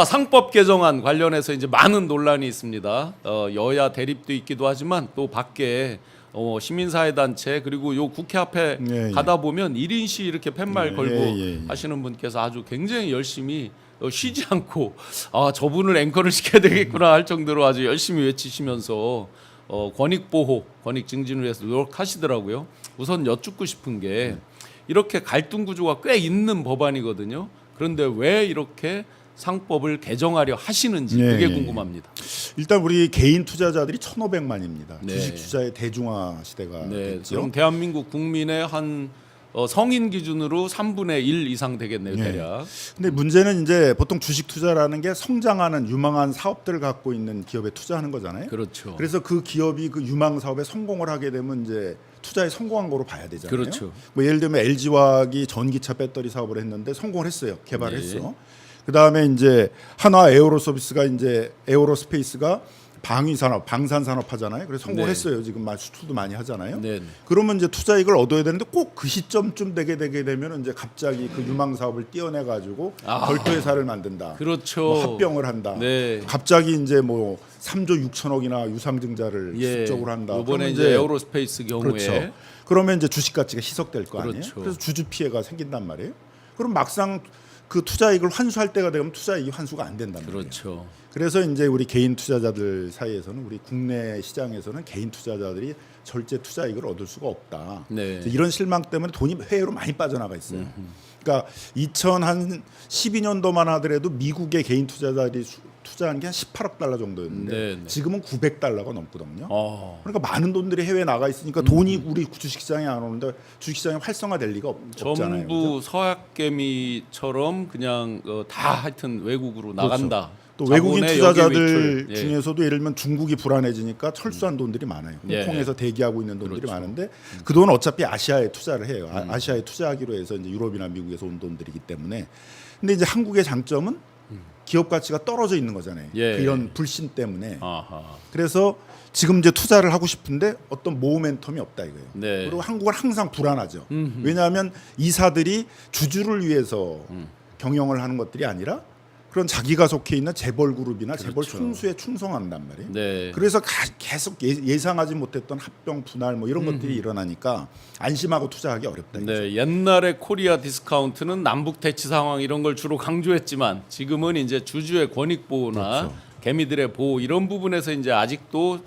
상법 개정안 관련해서 이제 많은 논란이 있습니다. 여야 대립도 있기도 하지만 또 밖에 시민사회단체 그리고 요 국회 앞에 가다 보면 1인시 이렇게 팻말 걸고 하시는 분께서 아주 굉장히 열심히 쉬지 않고 저분을 앵커를 시켜야 되겠구나 할 정도로 아주 열심히 외치시면서 권익보호, 권익 증진을 위해서 노력하시더라고요. 우선 여쭙고 싶은 게 이렇게 갈등 구조가 꽤 있는 법안이거든요. 그런데 왜 이렇게 상법을 개정하려 하시는지 그게 궁금합니다. 일단 우리 개인 투자자들이 1,500만입니다. 주식 투자의 대중화 시대가 됐죠. 그럼 대한민국 국민의 한 성인 기준으로 3분의 1 이상 되겠네요, 대략. 근데 문제는 이제 보통 주식 투자라는 게 성장하는 유망한 사업들을 갖고 있는 기업에 투자하는 거잖아요. 그렇죠. 그래서 그 기업이 그 유망 사업에 성공을 하게 되면 이제 투자에 성공한 거로 봐야 되잖아요. 그렇죠. 뭐 예를 들면 LG화학이 전기차 배터리 사업을 했는데 성공을 했어요. 개발을 했어. 그다음에 이제 한화 에어로서비스가 이제 에어로스페이스가 방위 산업, 방산 산업 하잖아요. 그래서 성공했어요. 지금 수출도 많이 하잖아요. 그러면 이제 투자이익을 얻어야 되는데 꼭 그 시점쯤 되게 되면 이제 갑자기 그 유망 사업을 띄어내 가지고 별도 회사를 만든다. 그렇죠. 뭐 합병을 한다. 갑자기 이제 뭐 3조 6천억이나 유상증자를 기습적으로 한다. 이번에 이제 에어로스페이스 경우에 그렇죠. 그러면 이제 주식 가치가 희석될 거 아니에요. 그렇죠. 그래서 주주 피해가 생긴단 말이에요. 그럼 막상 그 투자이익을 환수할 때가 되면 투자이익이 환수가 안 된단 말이에요. 그렇죠. 그래서 이제 우리 개인 투자자들 사이에서는 우리 국내 시장에서는 개인 투자자들이 절제 투자이익을 얻을 수가 없다. 이런 실망 때문에 돈이 해외로 많이 빠져나가 있어요. 그러니까 2012년도만 하더라도 미국의 개인 투자자들이 투자한 게 한 18억 달러 정도였는데 지금은 900달러가 넘거든요. 그러니까 많은 돈들이 해외에 나가 있으니까 돈이 우리 주식시장에 안 오는데 주식시장이 활성화될 리가 없잖아요. 전부 서학개미처럼 그냥 다 하여튼 외국으로 나간다. 또 외국인 투자자들 중에서도 예를 들면 중국이 불안해지니까 철수한 돈들이 많아요. 홍콩에서 대기하고 있는 돈들이 많은데 그 돈은 어차피 아시아에 투자를 해요. 아시아에 투자하기로 해서 이제 유럽이나 미국에서 온 돈들이기 때문에. 근데 이제 한국의 장점은 기업 가치가 떨어져 있는 거잖아요. 이런 불신 때문에. 그래서 지금 이제 투자를 하고 싶은데 어떤 모멘텀이 없다 이거예요. 그리고 한국은 항상 불안하죠. 왜냐하면 이사들이 주주를 위해서 경영을 하는 것들이 아니라 그런 자기가 속해 있는 재벌 그룹이나 재벌 총수에 충성한단 말이에요. 그래서 계속 예상하지 못했던 합병 분할 뭐 이런 것들이 일어나니까 안심하고 투자하기 어렵다. 옛날에 코리아 디스카운트는 남북 대치 상황 이런 걸 주로 강조했지만 지금은 이제 주주의 권익 보호나 개미들의 보호 이런 부분에서 이제 아직도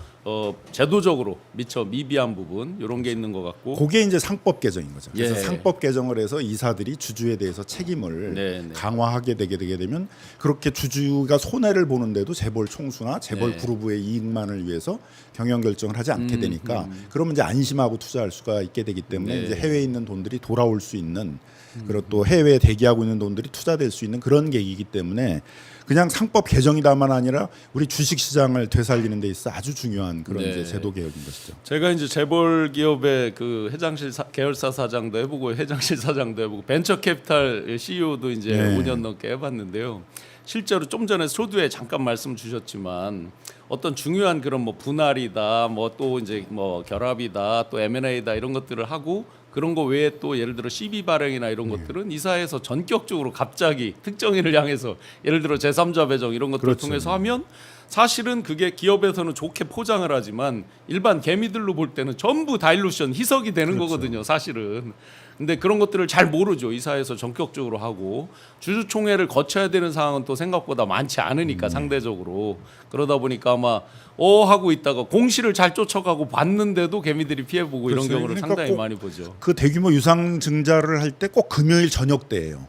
제도적으로 미처 미비한 부분 이런 게 있는 것 같고 그게 이제 상법 개정인 거죠. 그래서 상법 개정을 해서 이사들이 주주에 대해서 책임을 강화하게 되게 되면 그렇게 주주가 손해를 보는데도 재벌 총수나 재벌 그룹의 이익만을 위해서 경영 결정을 하지 않게 되니까 그러면 이제 안심하고 투자할 수가 있게 되기 때문에 이제 해외에 있는 돈들이 돌아올 수 있는 그리고 또 해외에 대기하고 있는 돈들이 투자될 수 있는 그런 계기이기 때문에 그냥 상법 개정이다만 아니라 우리 주식 시장을 되살리는 데 있어 아주 중요한 그런 이제 제도 개혁인 것이죠. 제가 이제 재벌 기업의 그 회장실 계열사 사장도 해보고 회장실 사장도 해보고 벤처 캐피탈 CEO도 이제 5년 넘게 해봤는데요. 실제로 좀 전에 소두에 잠깐 말씀 주셨지만 어떤 중요한 그런 뭐 분할이다, 뭐 또 이제 뭐 결합이다, 또 M&A다 이런 것들을 하고 그런 거 외에 또 예를 들어 CB 발행이나 이런 것들은 이사에서 전격적으로 갑자기 특정인을 향해서 예를 들어 제3자 배정 이런 것들을 통해서 하면 사실은 그게 기업에서는 좋게 포장을 하지만 일반 개미들로 볼 때는 전부 다일루션 희석이 되는 거거든요, 사실은. 근데 그런 것들을 잘 모르죠. 이사에서 전격적으로 하고 주주총회를 거쳐야 되는 상황은 또 생각보다 많지 않으니까 상대적으로 그러다 보니까 아마 하고 있다가 공시를 잘 쫓아가고 봤는데도 개미들이 피해보고 이런 경우를 그러니까 상당히 많이 보죠. 그 대규모 유상 증자를 할 때 꼭 금요일 저녁 때예요.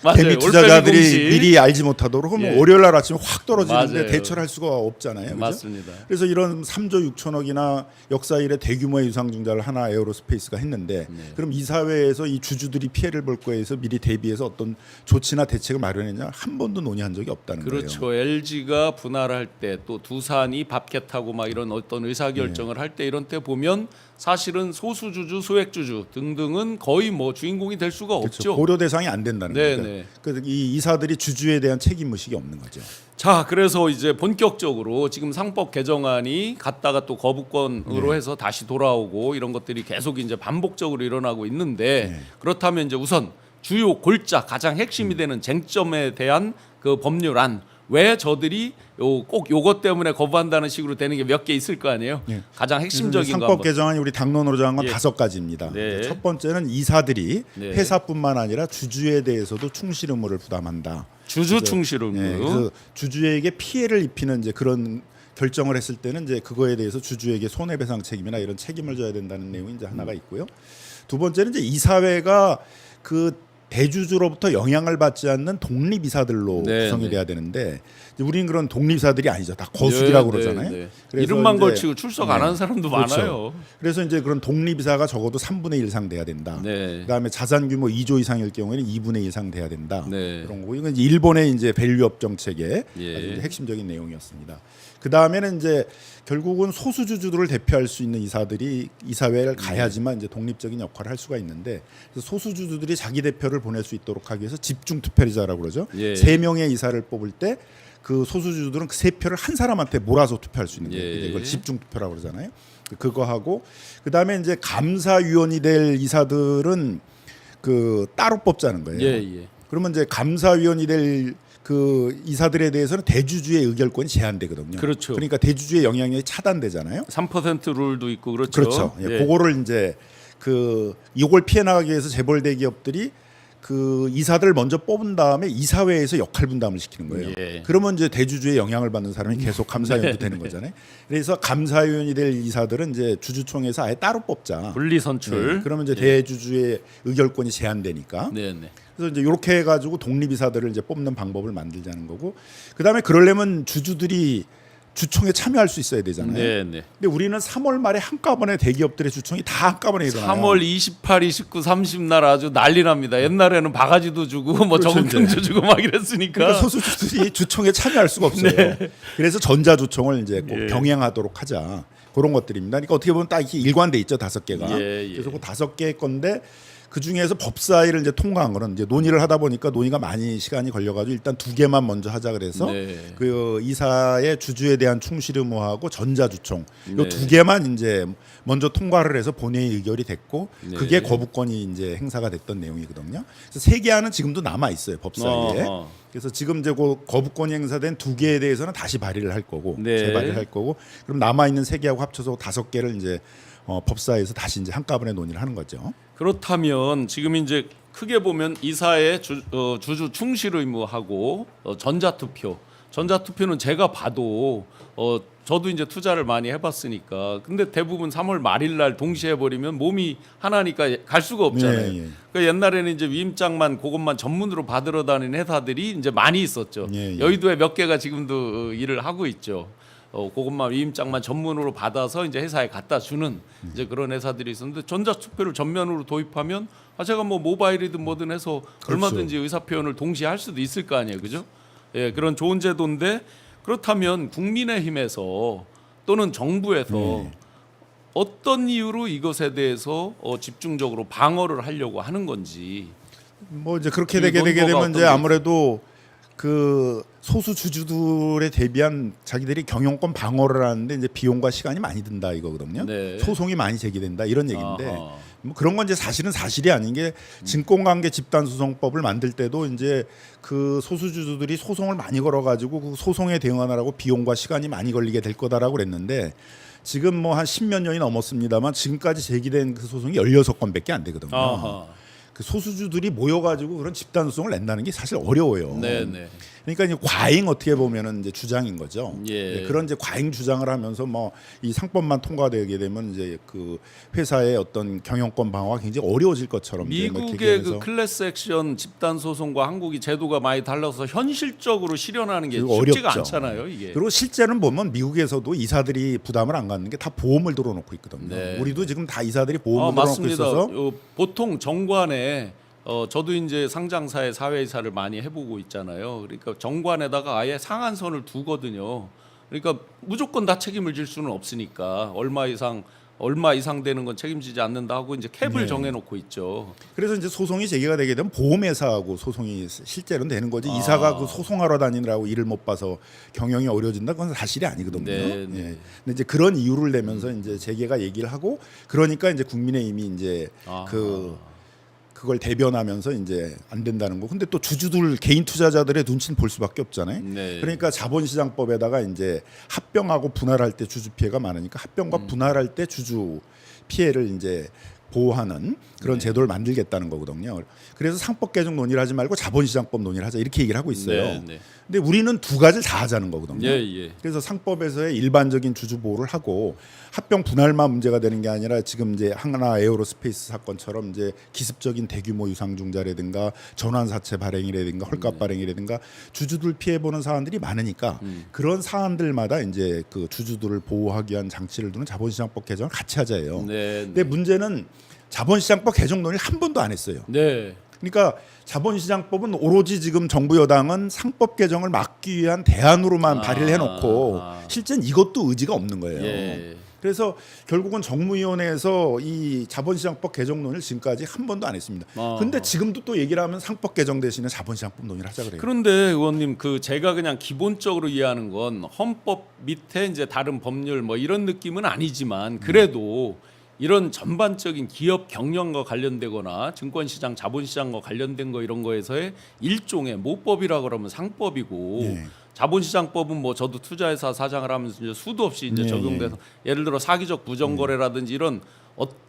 맞아요. 개미 투자자들이 미리 알지 못하도록 그러면 월요일 날 아침에 확 떨어지는데 맞아요. 대처를 할 수가 없잖아요. 그죠? 맞습니다. 그래서 이런 3조 6천억이나 역사 이래 대규모의 유상 증자를 하나 에어로스페이스가 했는데 그럼 이사회에서 이 주주들이 피해를 볼 거에 서 미리 대비해서 어떤 조치나 대책을 마련했냐 한 번도 논의한 적이 없다는 거예요. 그렇죠. LG가 분할할 때 또 두산이 밥캣하고 막 이런 어떤 의사결정을 할 때 이런 때 보면 사실은 소수주주, 소액주주 등등은 거의 뭐 주인공이 될 수가 없죠. 고려 대상이 안 된다는 거죠. 그래서 이 이사들이 주주에 대한 책임 의식이 없는 거죠. 자, 그래서 이제 본격적으로 지금 상법 개정안이 갔다가 또 거부권으로 해서 다시 돌아오고 이런 것들이 계속 이제 반복적으로 일어나고 있는데 그렇다면 이제 우선 주요 골자 가장 핵심이 되는 쟁점에 대한 그 법률안 왜 저들이 꼭 요것 때문에 거부한다는 식으로 되는 게 몇 개 있을 거 아니에요. 예. 가장 핵심적인 거 상법 한번. 개정안이 우리 당론으로 정한 건 예. 5가지입니다. 네. 첫 번째는 이사들이 네. 회사뿐만 아니라 주주에 대해서도 충실 의무를 부담한다. 주주 충실 의무. 예, 그 주주에게 피해를 입히는 이제 그런 결정을 했을 때는 이제 그거에 대해서 주주에게 손해배상 책임이나 이런 책임을 져야 된다는 내용이 이제 하나가 있고요. 두 번째는 이제 이사회가 그 대주주로부터 영향을 받지 않는 독립이사들로 네, 구성이 네. 돼야 되는데 이제 우리는 그런 독립이사들이 아니죠. 다 거수기라고 네, 그러잖아요. 네, 네. 그래서 이름만 이제 걸치고 출석 안 하는 사람도 그렇죠. 많아요. 그래서 이제 그런 독립이사가 적어도 3분의 1 이상 돼야 된다. 네. 그다음에 자산 규모 2조 이상일 경우에는 2분의 1 이상 돼야 된다. 네. 그런 거고 이건 이제 일본의 이제 밸류업 정책의 예. 아주 이제 핵심적인 내용이었습니다. 그 다음에는 이제 결국은 소수주주들을 대표할 수 있는 이사들이 이사회를 가야지만 이제 독립적인 역할을 할 수가 있는데 그래서 소수주주들이 자기 대표를 보낼 수 있도록 하기 위해서 집중 투표제라고 그러죠. 예. 3명의 이사를 뽑을 때 그 소수주주들은 그 3표를 한 사람한테 몰아서 투표할 수 있는 거예요. 예. 이걸 집중 투표라고 그러잖아요. 그거 하고 그 다음에 이제 감사위원이 될 이사들은 그 따로 뽑자는 거예요. 예, 예. 그러면 이제 감사위원이 될 그 이사들에 대해서는 대주주의 의결권이 제한되거든요. 그렇죠. 그러니까 대주주의 영향력이 차단되잖아요. 3% 룰도 있고 그렇죠. 그렇죠. 예. 그거를 이제 그 이걸 피해 나가기 위해서 재벌 대기업들이 그 이사들을 먼저 뽑은 다음에 이사회에서 역할 분담을 시키는 거예요. 예. 그러면 이제 대주주의 영향을 받는 사람이 계속 감사위원도 되는 거잖아요. 그래서 감사위원이 될 이사들은 이제 주주총회에서 아예 따로 뽑자. 분리 선출. 네. 그러면 이제 예. 대주주의 의결권이 제한되니까. 네, 네. 그래서 이제 이렇게 해가지고 독립이사들을 이제 뽑는 방법을 만들자는 거고, 그 다음에 그러려면 주주들이 주총에 참여할 수 있어야 되잖아요. 네, 네. 근데 우리는 3월 말에 한꺼번에 대기업들의 주총이 다 한꺼번에 일어나요. 3월 28, 29, 30날 아주 난리 납니다. 옛날에는 바가지도 주고 뭐 그렇죠, 저금통도 주고 막 이랬으니까. 그러니까 소수주들이 주총에 참여할 수가 없어요. 그래서 전자주총을 이제 꼭 예. 병행하도록 하자. 그런 것들입니다. 그러니까 어떻게 보면 딱 이렇게 일관돼 있죠, 5개가. 예, 예. 그래서 그 5개의 건데 그 중에서 법사위를 이제 통과한 거는 이제 논의를 하다 보니까 논의가 많이 시간이 걸려가지고 일단 2개만 먼저 하자 그래서 네. 그 이사의 주주에 대한 충실 의무하고 전자주총 요 네. 2개만 이제 먼저 통과를 해서 본회의 의결이 됐고 네. 그게 거부권이 이제 행사가 됐던 내용이거든요. 그래서 3개안은 지금도 남아 있어요 법사위에. 어허. 그래서 지금 이제 그 거부권이 행사된 2개에 대해서는 다시 발의를 할 거고 네. 재발의를 할 거고 그럼 남아 있는 3개하고 합쳐서 5개를 이제 법사위에서 다시 이제 한꺼번에 논의를 하는 거죠. 그렇다면 지금 이제 크게 보면 이사의 주주 충실 의무하고 전자투표는 제가 봐도 저도 이제 투자를 많이 해봤으니까 근데 대부분 3월 말일날 동시에 해버리면 몸이 하나니까 갈 수가 없잖아요. 예, 예. 그러니까 옛날에는 이제 위임장만 그것만 전문으로 받으러 다니는 회사들이 이제 많이 있었죠. 예, 예. 여의도에 몇 개가 지금도 일을 하고 있죠. 그것만 위임장만 전문으로 받아서 이제 회사에 갖다 주는 이제 그런 회사들이 있었는데 전자투표를 전면으로 도입하면 제가 뭐 모바일이든 뭐든 해서 그렇죠. 얼마든지 의사 표현을 동시에 할 수도 있을 거 아니에요, 그죠? 예, 그런 좋은 제도인데 그렇다면 국민의힘에서 또는 정부에서 어떤 이유로 이것에 대해서 집중적으로 방어를 하려고 하는 건지. 뭐 이제 그렇게 그 되게 논거가 되면 어떤 이제 게 아무래도 그 소수 주주들에 대비한 자기들이 경영권 방어를 하는데 이제 비용과 시간이 많이 든다 이거거든요. 네. 소송이 많이 제기된다 이런 얘기인데 아하. 뭐 그런 건 이제 사실은 사실이 아닌 게 증권관계 집단소송법을 만들 때도 이제 그 소수주주들이 소송을 많이 걸어가지고 그 소송에 대응하느라고 비용과 시간이 많이 걸리게 될 거다라고 그랬는데 지금 뭐 한 10몇 년이 넘었습니다만 지금까지 제기된 그 소송이 16건밖에 안 되거든요. 아하. 그 소수주들이 모여가지고 그런 집단소송을 낸다는 게 사실 어려워요. 네, 네. 그러니까 이제 과잉 어떻게 보면은 이제 주장인 거죠. 예. 네, 그런 이제 과잉 주장을 하면서 뭐 이 상법만 통과되게 되면 이제 그 회사의 어떤 경영권 방어가 굉장히 어려워질 것처럼 이제 뭐 이렇게 미국의 그 얘기하면서 클래스 액션 집단 소송과 한국이 제도가 많이 달라서 현실적으로 실현하는 게 그리고 쉽지가 어렵죠. 않잖아요, 이게. 그리고 실제는 보면 미국에서도 이사들이 부담을 안 갖는 게 다 보험을 들어놓고 있거든요. 네. 우리도 지금 다 이사들이 보험을 들어놓고 맞습니다. 있어서 보통 정관에 저도 이제 상장사의 사회이사를 많이 해보고 있잖아요. 그러니까 정관에다가 아예 상한선을 두거든요. 그러니까 무조건 다 책임을 질 수는 없으니까 얼마 이상 되는 건 책임지지 않는다 하고 이제 캡을 네. 정해놓고 있죠. 그래서 이제 소송이 제기가 되게 되면 보험회사하고 소송이 실제로는 되는 거지. 이사가 그 소송하러 다니느라고 일을 못 봐서 경영이 어려워진다. 그건 사실이 아니거든요. 네, 네. 예. 근데 이제 그런 이유를 내면서 이제 재계가 얘기를 하고 그러니까 이제 국민의힘이 이제 아하. 그 그걸 대변하면서 이제 안 된다는 거. 근데 또 주주들 개인 투자자들의 눈치는 볼 수밖에 없잖아요. 네. 그러니까 자본시장법에다가 이제 합병하고 분할할 때 주주 피해가 많으니까 합병과 분할할 때 주주 피해를 이제 보호하는 그런 제도를 만들겠다는 거거든요. 그래서 상법 개정 논의를 하지 말고 자본시장법 논의를 하자 이렇게 얘기를 하고 있어요. 네, 네. 근데 우리는 두 가지를 다 하자는 거거든요. 예, 예. 그래서 상법에서의 일반적인 주주 보호를 하고 합병 분할만 문제가 되는 게 아니라 지금 이제 하나 에어로스페이스 사건처럼 이제 기습적인 대규모 유상증자라든가 전환사채 발행이라든가 헐값 발행이라든가 주주들 피해 보는 사안들이 많으니까 그런 사안들마다 이제 그 주주들을 보호하기 위한 장치를 두는 자본시장법 개정을 같이 하자예요. 네, 근데 문제는 자본시장법 개정 논의를 한 번도 안 했어요. 네. 그러니까 자본시장법은 오로지 지금 정부 여당은 상법 개정을 막기 위한 대안으로만 발의를 해놓고 실제는 이것도 의지가 없는 거예요. 예. 그래서 결국은 정무위원회에서 이 자본시장법 개정 논의를 지금까지 한 번도 안 했습니다. 근데 지금도 또 얘기를 하면 상법 개정 대신에 자본시장법 논의를 하자 그래요. 그런데 의원님 그 제가 그냥 기본적으로 이해하는 건 헌법 밑에 이제 다른 법률 뭐 이런 느낌은 아니지만 그래도 이런 전반적인 기업 경영과 관련되거나 증권시장, 자본시장과 관련된 거 이런 거에서의 일종의 모법이라 그러면 상법이고 예. 자본시장법은 뭐 저도 투자회사 사장을 하면서 이제 수도 없이 이제 예, 적용돼서 예를 들어 사기적 부정거래라든지 이런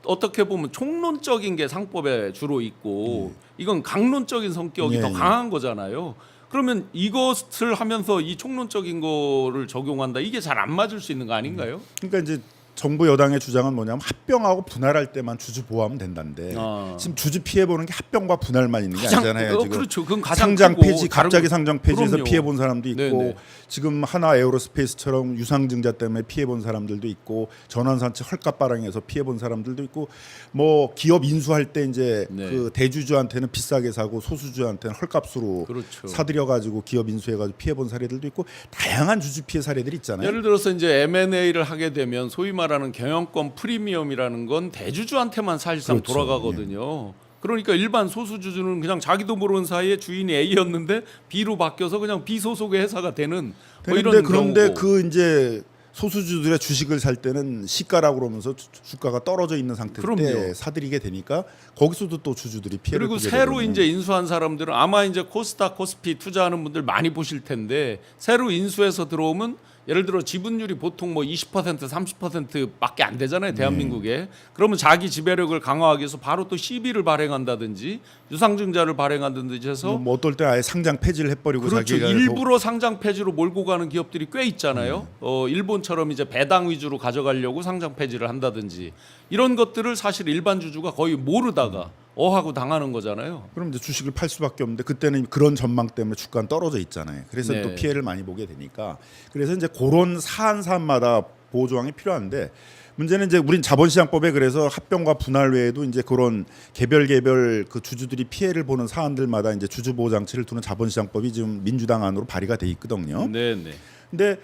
어떻게 보면 총론적인 게 상법에 주로 있고 이건 강론적인 성격이 예, 더 예. 강한 거잖아요. 그러면 이것을 하면서 이 총론적인 거를 적용한다 이게 잘 안 맞을 수 있는 거 아닌가요? 그러니까 이제 정부 여당의 주장은 뭐냐면 합병하고 분할할 때만 주주 보호하면 된다는데 지금 주주 피해 보는 게 합병과 분할만 있는 게 아니잖아요. 지금 그렇죠. 그건 가장 상장 크고 폐지 갑자기 상장 폐지해서 그럼요. 피해 본 사람도 있고 네네. 지금 하나 에어로스페이스처럼 유상증자 때문에 피해 본 사람들도 있고 전환사채 헐값 발행해서 피해 본 사람들도 있고 뭐 기업 인수할 때 이제 네. 그 대주주한테는 비싸게 사고 소수주한테는 헐값으로 그렇죠. 사들여 가지고 기업 인수해 가지고 피해 본 사례들도 있고 다양한 주주 피해 사례들이 있잖아요. 예를 들어서 이제 M&A를 하게 되면 소위 말하는 경영권 프리미엄이라는 건 대주주한테만 사실상 그렇죠. 돌아가거든요. 그러니까 일반 소수주주는 그냥 자기도 모르는 사이에 주인이 A였는데 B로 바뀌어서 그냥 비소속의 회사가 되는 뭐 이런 그런데 경우고. 그 이제 소수주들의 주식을 살 때는 시가라고 그러면서 주가가 떨어져 있는 상태 때 그럼요. 사들이게 되니까 거기서도 또 주주들이 피해를 그리고 보게 새로 되거든요. 이제 인수한 사람들은 아마 이제 코스닥, 코스피 투자하는 분들 많이 보실 텐데 새로 인수해서 들어오면 예를 들어 지분율이 보통 뭐 20% 30%밖에 안 되잖아요 대한민국에. 그러면 자기 지배력을 강화하기 위해서 바로 또 CB를 발행한다든지 유상증자를 발행한다든지 해서 뭐 어떨 때 아예 상장 폐지를 해버리고 그렇죠. 자기가 일부러 상장 폐지로 몰고 가는 기업들이 꽤 있잖아요. 일본처럼 이제 배당 위주로 가져가려고 상장 폐지를 한다든지 이런 것들을 사실 일반 주주가 거의 모르다가 어하고 당하는 거잖아요. 그럼 이제 주식을 팔 수밖에 없는데 그때는 그런 전망 때문에 주가는 떨어져 있잖아요. 그래서 네. 또 피해를 많이 보게 되니까 그래서 이제 그런 사안마다 보호 조항이 필요한데 문제는 이제 우린 자본시장법에 그래서 합병과 분할 외에도 이제 그런 개별 그 주주들이 피해를 보는 사안들마다 이제 주주 보호 장치를 두는 자본시장법이 지금 민주당 안으로 발의가 돼 있거든요. 네, 네. 근데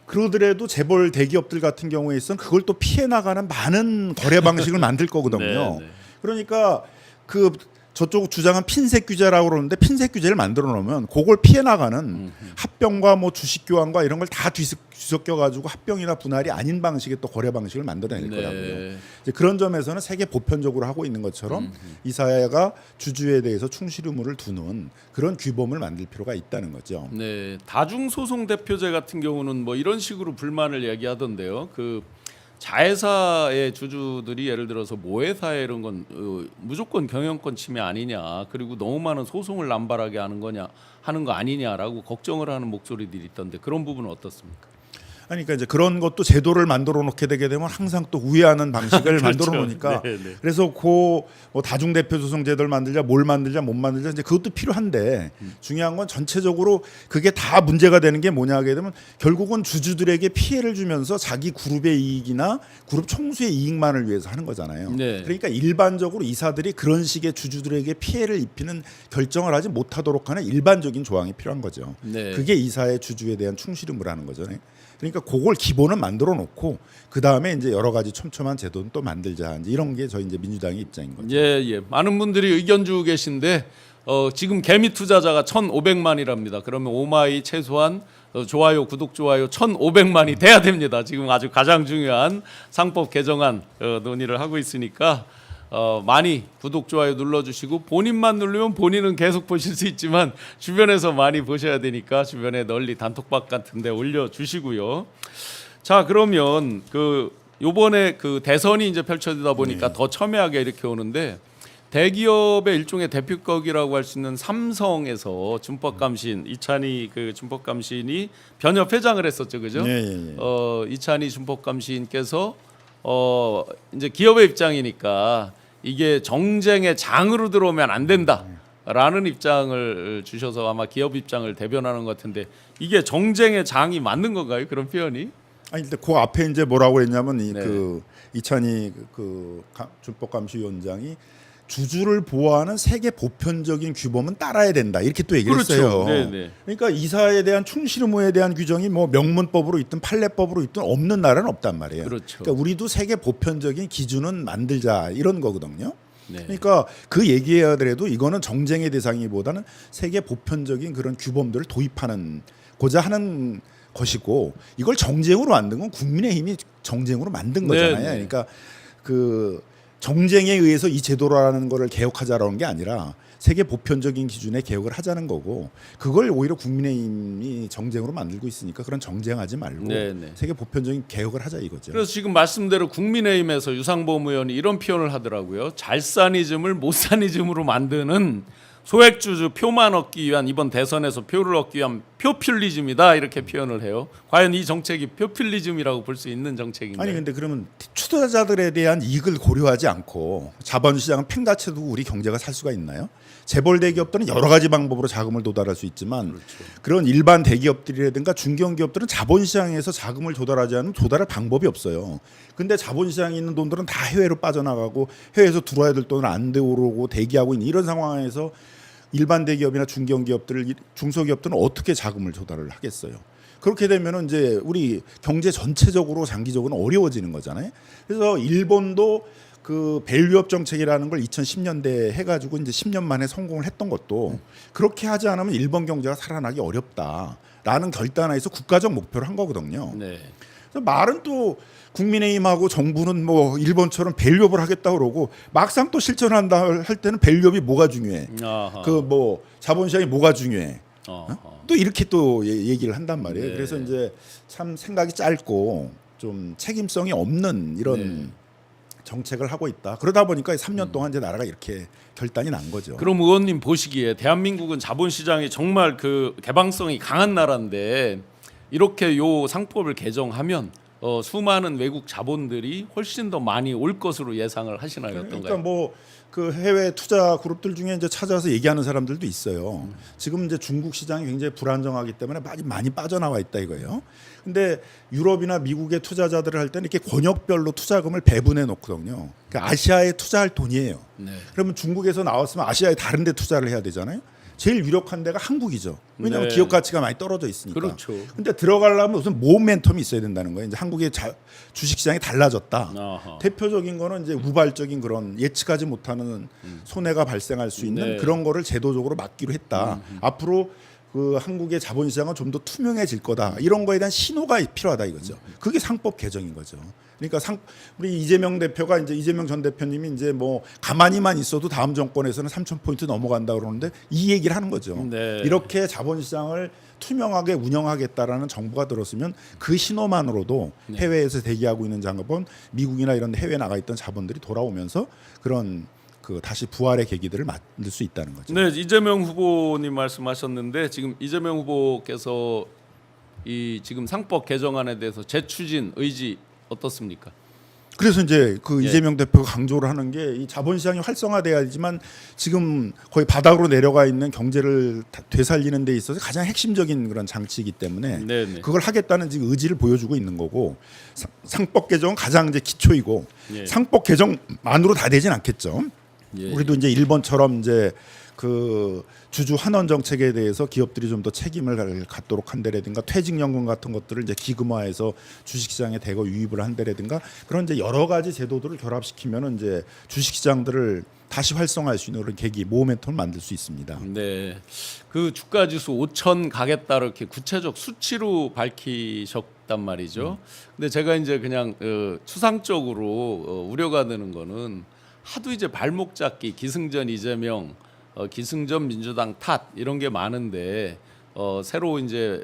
그러더라도 재벌 대기업들 같은 경우에 있어는 그걸 또 피해 나가는 많은 거래 방식을 만들 거거든요. 네, 네. 그러니까 그 저쪽 주장은 핀셋 규제라고 그러는데 핀셋 규제를 만들어 놓으면 그걸 피해 나가는 합병과 뭐 주식 교환과 이런 걸 다 뒤섞여 가지고 합병이나 분할이 아닌 방식의 또 거래 방식을 만들어낼 네. 거라고요. 이제 그런 점에서는 세계 보편적으로 하고 있는 것처럼 이 사회가 주주에 대해서 충실 의무를 두는 그런 규범을 만들 필요가 있다는 거죠. 네, 다중소송 대표제 같은 경우는 뭐 이런 식으로 불만을 얘기하던데요. 그 자회사의 주주들이 예를 들어서 모회사에 이런 건 무조건 경영권 침해 아니냐, 그리고 너무 많은 소송을 남발하게 하는 거 아니냐라고 걱정을 하는 목소리들이 있던데 그런 부분은 어떻습니까? 아니, 그러니까 이제 그런 것도 제도를 만들어 놓게 되게 되면 항상 또 우회하는 방식을 그렇죠. 만들어 놓으니까 네, 네. 그래서 그 뭐 다중 대표 소송 제도를 만들자 뭘 만들자 못 만들자 이제 그것도 필요한데 중요한 건 전체적으로 그게 다 문제가 되는 게 뭐냐 하게 되면 결국은 주주들에게 피해를 주면서 자기 그룹의 이익이나 그룹 총수의 이익만을 위해서 하는 거잖아요. 네. 그러니까 일반적으로 이사들이 그런 식의 주주들에게 피해를 입히는 결정을 하지 못하도록 하는 일반적인 조항이 필요한 거죠. 네. 그게 이사의 주주에 대한 충실 의무를 하는 거잖아요. 그러니까 그걸 기본은 만들어 놓고 그 다음에 이제 여러 가지 촘촘한 제도는 또 만들자 이제 이런 게 저희 이제 민주당의 입장인 거죠. 예. 많은 분들이 의견 주고 계신데 지금 개미 투자자가 1,500만이랍니다. 그러면 오마이 최소한 좋아요, 구독, 좋아요 1,500만이 돼야 됩니다. 지금 아주 가장 중요한 상법 개정안 논의를 하고 있으니까 많이 구독 좋아요 눌러주시고 본인만 누르면 본인은 계속 보실 수 있지만 주변에서 많이 보셔야 되니까 주변에 널리 단톡방 같은데 올려주시고요. 자 그러면 그 요번에 그 대선이 이제 펼쳐지다 보니까 더 첨예하게 이렇게 오는데 대기업의 일종의 대표격이라고 할 수 있는 삼성에서 준법감신 이찬희 그 준법감신이 변협 회장을 했었죠, 그죠? 이찬희 준법감신께서 이제 기업의 입장이니까 이게 정쟁의 장으로 들어오면 안 된다라는 입장을 주셔서 아마 기업 입장을 대변하는 것 같은데 이게 정쟁의 장이 맞는 건가요? 그런 표현이? 아니 근데 그 앞에 이제 뭐라고 그랬냐면 그 이찬희 준법감시위원장이 주주를 보호하는 세계 보편적인 규범은 따라야 된다 이렇게 또 얘기를 했어요. 그러니까 이사에 대한 충실 의무에 대한 규정이 뭐 명문법으로 있든 판례법으로 있든 없는 나라는 없단 말이에요. 그러니까 우리도 세계 보편적인 기준은 만들자 이런 거거든요. 그러니까 그 얘기해야 하더라도 이거는 정쟁의 대상이보다는 세계 보편적인 그런 규범들을 도입하는 고자 하는 것이고 이걸 정쟁으로 만든 건 국민의힘이 정쟁으로 만든 거잖아요. 그러니까 그 정쟁에 의해서 이 제도라는 거를 개혁하자라는 게 아니라 세계 보편적인 기준에 개혁을 하자는 거고 그걸 오히려 국민의힘이 정쟁으로 만들고 있으니까 그런 정쟁하지 말고 세계 보편적인 개혁을 하자 이거죠. 그래서 지금 말씀대로 국민의힘에서 유상범 의원이 이런 표현을 하더라고요. 잘사니즘을 못사니즘으로 만드는 소액주주 표만 얻기 위한 이번 대선에서 표를 얻기 위한 표퓰리즘이다 이렇게 표현을 해요. 과연 이 정책이 표퓰리즘이라고 볼 수 있는 정책인가요? 아니 근데 그러면 투자자들에 대한 이익을 고려하지 않고 자본시장은 팽다쳐도 우리 경제가 살 수가 있나요? 재벌 대기업들은 여러 가지 방법으로 자금을 도달할 수 있지만 그런 일반 대기업들이라든가 중견기업들은 자본시장에서 자금을 조달하지 않으면 조달할 방법이 없어요. 근데 자본시장에 있는 돈들은 다 해외로 빠져나가고 해외에서 들어와야 될 돈은 안 들어오고 대기하고 있는 이런 상황에서 일반 대기업이나 중소기업들은 어떻게 자금을 조달을 하겠어요? 그렇게 되면은 이제 우리 경제 전체적으로 장기적으로 어려워지는 거잖아요. 그래서 일본도 그 밸류업 정책이라는 걸 2010년대에 해가지고 이제 10년 만에 성공을 했던 것도 그렇게 하지 않으면 일본 경제가 살아나기 어렵다라는 결단에서 국가적 목표를 한 거거든요. 그래서 말은 또 국민의힘하고 정부는 뭐 일본처럼 밸류업을 하겠다 그러고 막상 또 실천한다 할 때는 밸류업이 뭐가 중요해? 그 뭐 자본시장이 뭐가 중요해? 또 이렇게 또 얘기를 한단 말이에요. 그래서 이제 참 생각이 짧고 좀 책임성이 없는 이런 정책을 하고 있다. 그러다 보니까 3년 동안 이제 나라가 이렇게 결단이 난 거죠. 그럼 의원님 보시기에 대한민국은 자본시장이 정말 그 개방성이 강한 나라인데 이렇게 요 상법을 개정하면 수많은 외국 자본들이 훨씬 더 많이 올 것으로 예상을 하시나요? 어떤가요? 그러니까 뭐 그 해외 투자 그룹들 중에 이제 찾아서 얘기하는 사람들도 있어요. 지금 이제 중국 시장이 굉장히 불안정하기 때문에 많이 빠져나와 있다 이거예요. 근데 유럽이나 미국의 투자자들을 할 때는 이렇게 권역별로 투자금을 배분해 놓거든요. 그러니까 아시아에 투자할 돈이에요. 그러면 중국에서 나왔으면 아시아에 다른 데 투자를 해야 되잖아요. 제일 유력한 데가 한국이죠. 왜냐하면 기업 가치가 많이 떨어져 있으니까. 그렇죠. 근데 들어가려면 무슨 모멘텀이 있어야 된다는 거예요. 이제 한국의 주식시장이 달라졌다. 대표적인 거는 이제 우발적인 그런 예측하지 못하는 손해가 발생할 수 있는 그런 거를 제도적으로 막기로 했다. 앞으로 그 한국의 자본시장은 좀 더 투명해질 거다. 이런 거에 대한 신호가 필요하다 이거죠. 그게 상법 개정인 거죠. 그러니까 우리 이재명 대표가 이제 이재명 전 대표님이 이제 뭐 가만히만 있어도 다음 정권에서는 3,000포인트 넘어간다 그러는데 이 얘기를 하는 거죠. 이렇게 자본시장을 투명하게 운영하겠다라는 정부가 들었으면 그 신호만으로도 해외에서 대기하고 있는 자본, 미국이나 이런 해외에 나가 있던 자본들이 돌아오면서 그런 그 다시 부활의 계기들을 만들 수 있다는 거죠. 네, 이재명 후보님 말씀하셨는데 지금 이재명 후보께서 이 지금 상법 개정안에 대해서 재추진 의지 어떻습니까? 그래서 이제 그 이재명 대표가 강조를 하는 게 이 자본시장이 활성화돼야지만 지금 거의 바닥으로 내려가 있는 경제를 되살리는 데 있어서 가장 핵심적인 그런 장치이기 때문에 그걸 하겠다는 지금 의지를 보여주고 있는 거고 상법 개정은 가장 이제 기초이고 상법 개정만으로 다 되진 않겠죠. 우리도 이제 일본처럼 이제 그 주주 환원 정책에 대해서 기업들이 좀 더 책임을 갖도록 한다라든가 퇴직연금 같은 것들을 이제 기금화해서 주식시장에 대거 유입을 한다라든가 그런 이제 여러 가지 제도들을 결합시키면은 이제 주식시장들을 다시 활성화할 수 있는 그런 계기 모멘텀을 만들 수 있습니다. 네, 그 주가지수 5,000 가겠다 이렇게 구체적 수치로 밝히셨단 말이죠. 근데 제가 이제 그냥 추상적으로 우려가 되는 거는 하도 이제 발목 잡기, 기승전 이재명, 기승전 민주당 탓 이런 게 많은데 새로 이제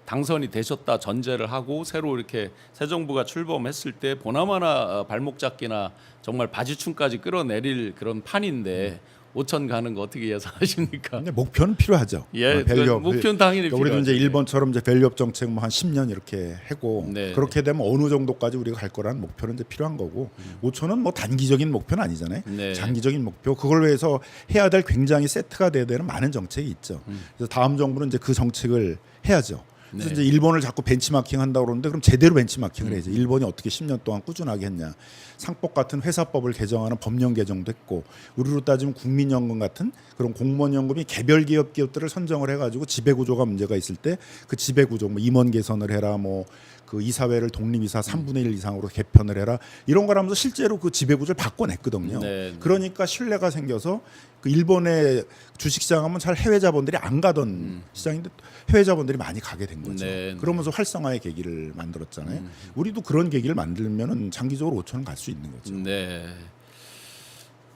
당선이 되셨다 전제를 하고 새로 이렇게 새 정부가 출범했을 때 보나마나 발목 잡기나 정말 바지춤까지 끌어내릴 그런 판인데 5천 가는 거 어떻게 예상하십니까? 근데 목표는 필요하죠. 예, 밸류업. 목표는 당연히 우리도 필요하죠. 이제 일본처럼 이제 밸류업 정책 뭐 한 10년 이렇게 하고 네. 그렇게 되면 어느 정도까지 우리가 갈 거라는 목표는 이제 필요한 거고 5천은 뭐 단기적인 목표는 아니잖아요. 네. 장기적인 목표 그걸 위해서 해야 될 굉장히 세트가 돼야 되는 많은 정책이 있죠. 그래서 다음 정부는 이제 그 정책을 해야죠. 그래서 네. 이제 일본을 자꾸 벤치마킹 한다고 그러는데 그럼 제대로 벤치마킹을 해야죠. 일본이 어떻게 10년 동안 꾸준하게 했냐. 상법 같은 회사법을 개정하는 법령 개정도 했고 우리로 따지면 국민연금 같은 그런 공무원연금이 개별 기업들을 선정을 해가지고 지배구조가 문제가 있을 때 그 지배구조 뭐 임원 개선을 해라 뭐 그 이사회를 독립이사 3분의 1 이상으로 개편을 해라 이런 걸 하면서 실제로 그 지배구조를 바꿔냈거든요. 네. 그러니까 신뢰가 생겨서 그 일본의 주식시장 하면 잘 해외 자본들이 안 가던 시장인데 해외 자본들이 많이 가게 된 거죠. 네. 그러면서 활성화의 계기를 만들었잖아요. 우리도 그런 계기를 만들면은 장기적으로 5천은 갈 수 있는 거죠. 네.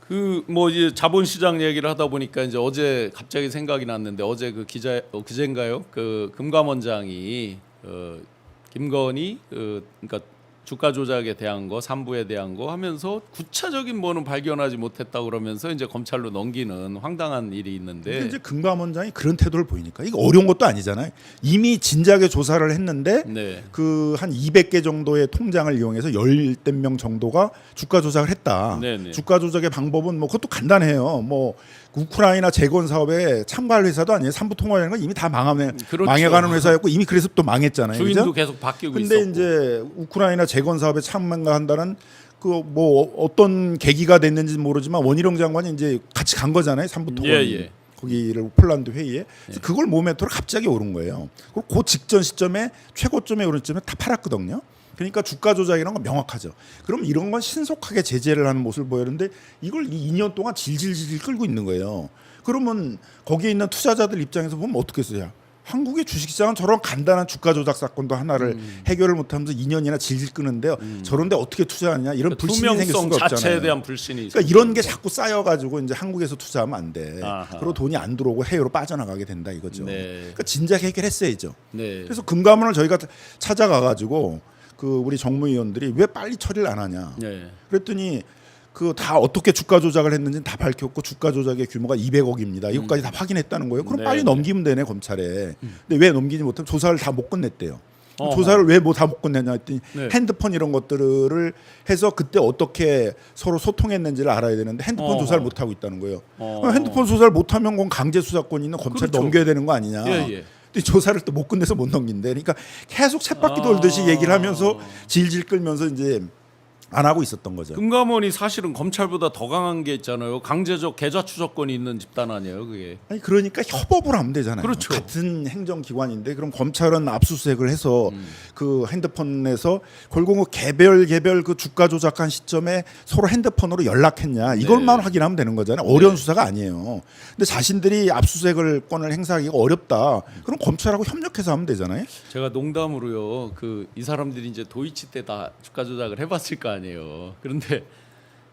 그 뭐 이제 자본시장 얘기를 하다 보니까 이제 어제 갑자기 생각이 났는데 어제 그 그제인가요? 그 금감원장이 김건희 그러니까 주가 조작에 대한 거, 삼부에 대한 거 하면서 구체적인 뭐는 발견하지 못했다 그러면서 이제 검찰로 넘기는 황당한 일이 있는데 근데 이제 금감원장이 그런 태도를 보이니까 이거 어려운 것도 아니잖아요. 이미 진작에 조사를 했는데 네. 그 한 200개 정도의 통장을 이용해서 10대 명 정도가 주가 조작을 했다. 네네. 주가 조작의 방법은 뭐 그것도 간단해요. 뭐 우크라이나 재건 사업에 참가할 회사도 아니에요. 삼부통화라는 건 이미 다 그렇죠. 망해가는 회사였고 이미 그래서 또 망했잖아요. 주인도 그죠? 계속 바뀌고 근데 있었고. 이제 우크라이나 재건 사업에 참가한다는 그 뭐 어떤 계기가 됐는지 모르지만 원희룡 장관이 이제 같이 간 거잖아요. 삼부통화. 예. 거기를 폴란드 회의에 그래서 그걸 모멘토로 갑자기 오른 거예요. 그리고 그 직전 시점에 최고점에 오른 시점에 다 팔았거든요. 그러니까 주가 조작이라는 건 명확하죠. 그럼 이런 건 신속하게 제재를 하는 모습을 보였는데 이걸 2년 동안 질질질 끌고 있는 거예요. 그러면 거기에 있는 투자자들 입장에서 보면 어떻게 써야? 한국의 주식시장은 저런 간단한 주가 조작 사건도 하나를 해결을 못하면서 2년이나 질질 끄는데요. 저런데 어떻게 투자하느냐 이런 불신이 생길 투명성 수가 자체에 없잖아요. 대한 불신이 그러니까 이런 게 자꾸 쌓여가지고 이제 한국에서 투자하면 안 돼. 아하. 그리고 돈이 안 들어오고 해외로 빠져나가게 된다 이거죠. 네. 그러니까 진작 해결했어야죠. 네. 그래서 금감원을 저희가 찾아가가지고 그 우리 정무위원들이 왜 빨리 처리를 안 하냐. 네. 그랬더니 그 다 어떻게 주가 조작을 했는지 다 밝혔고 주가 조작의 규모가 200억입니다. 이것까지 다 확인했다는 거예요. 그럼 네. 빨리 넘기면 되네 검찰에. 근데 왜 넘기지 못하면 조사를 다 못 끝냈대요. 어허. 조사를 왜 뭐 다 못 끝냈냐 했더니 네. 핸드폰 이런 것들을 해서 그때 어떻게 서로 소통했는지를 알아야 되는데 핸드폰 어허. 조사를 못 하고 있다는 거예요. 어. 그럼 핸드폰 조사를 못 하면 그건 강제 수사권이 있는 검찰에 그렇죠. 넘겨야 되는 거 아니냐. 예. 근데 조사를 또 못 끝내서 못 넘긴대. 그러니까 계속 쳇바퀴 돌듯이 얘기를 하면서 질질 끌면서 이제 안 하고 있었던 거죠. 금감원이 사실은 검찰보다 더 강한 게 있잖아요. 강제적 계좌 추적권이 있는 집단 아니에요, 그게. 아니 그러니까 협업을 하면 되잖아요. 그렇죠. 같은 행정기관인데 그럼 검찰은 압수수색을 해서 그 핸드폰에서 결국 개별 그 주가 조작한 시점에 서로 핸드폰으로 연락했냐 이것만 확인하면 되는 거잖아요. 어려운 수사가 아니에요. 근데 자신들이 압수수색을 권을 행사하기가 어렵다. 그럼 검찰하고 협력해서 하면 되잖아요. 제가 농담으로요. 이 사람들이 이제 도이치 때 다 주가 조작을 해봤을 거 아니에요. 그런데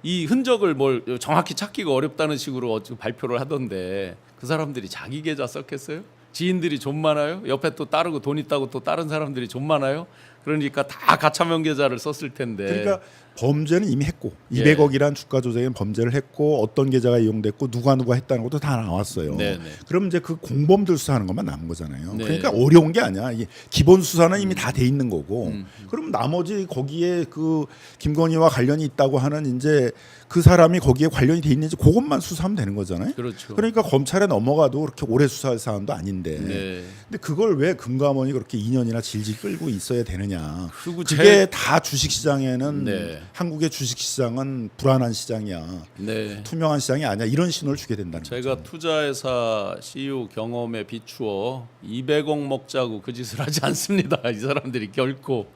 이 흔적을 뭘 정확히 찾기가 어렵다는 식으로 발표를 하던데 그 사람들이 자기 계좌 썼겠어요? 지인들이 좀 많아요? 옆에 또 따르고 돈 있다고 또 다른 사람들이 좀 많아요? 그러니까 다 가차명 계좌를 썼을 텐데. 그러니까 범죄는 이미 했고 예. 200억이란 주가 조작엔 범죄를 했고 어떤 계좌가 이용됐고 누가 했다는 것도 다 나왔어요. 네네. 그럼 이제 그 공범들 수사하는 것만 남은 거잖아요. 네. 그러니까 어려운 게 아니야. 이게 기본 수사는 이미 다 돼 있는 거고. 그럼 나머지 거기에 그 김건희와 관련이 있다고 하는 이제 그 사람이 거기에 관련이 돼 있는지 그것만 수사하면 되는 거잖아요. 그렇죠. 그러니까 검찰에 넘어가도 그렇게 오래 수사할 사안도 아닌데. 네. 근데 그걸 왜 금감원이 그렇게 2년이나 질질 끌고 있어야 되느냐. 그리고 그게 다 주식시장에는 네. 한국의 주식시장은 불안한 시장이야. 네. 투명한 시장이 아니야. 이런 신호를 주게 된다는 제가 거죠. 투자회사 CEO 경험에 비추어 200억 먹자고 그 짓을 하지 않습니다. 이 사람들이 결코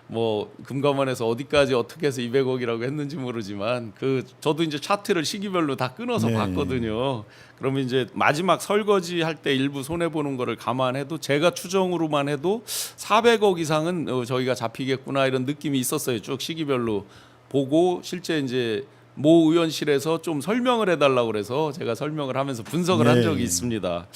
뭐 금감원에서 어디까지 어떻게 해서 200억이라고 했는지 모르지만 저도 이제 차트를 시기별로 다 끊어서 네. 봤거든요. 그러면 이제 마지막 설거지 할 때 일부 손해 보는 거를 감안해도 제가 추정으로만 해도 400억 이상은 저희가 잡히겠구나 이런 느낌이 있었어요. 쭉 시기별로 보고 실제 이제 모 의원실에서 좀 설명을 해달라고 그래서 제가 설명을 하면서 분석을 한 네. 적이 있습니다.